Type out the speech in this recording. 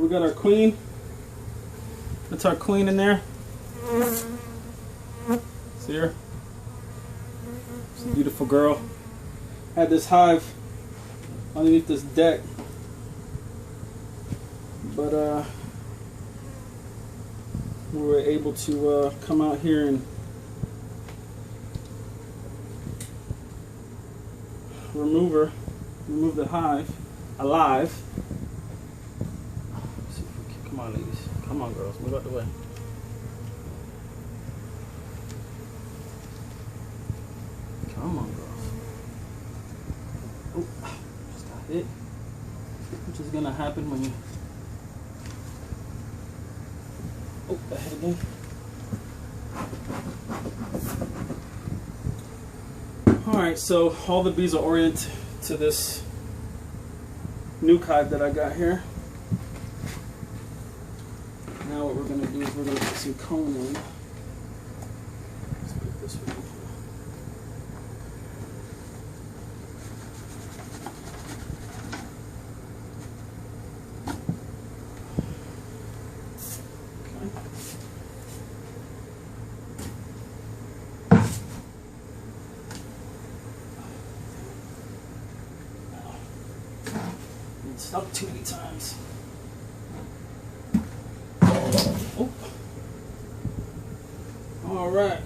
we got our queen. That's our queen in there. See her? She's a beautiful girl. Had this hive underneath this deck, but we were able to come out here and remove the hive alive. Come on, ladies. Come on, girls. Move out the way. Come on, girls. Oh, just got hit. Which is gonna happen when you. Oh, that hit again. Alright, so all the bees are oriented to this nuke hive that I got here. Now what we're going to do is we're going to put some comb in. Let's put this one. Stuck too many times. Oh. All right.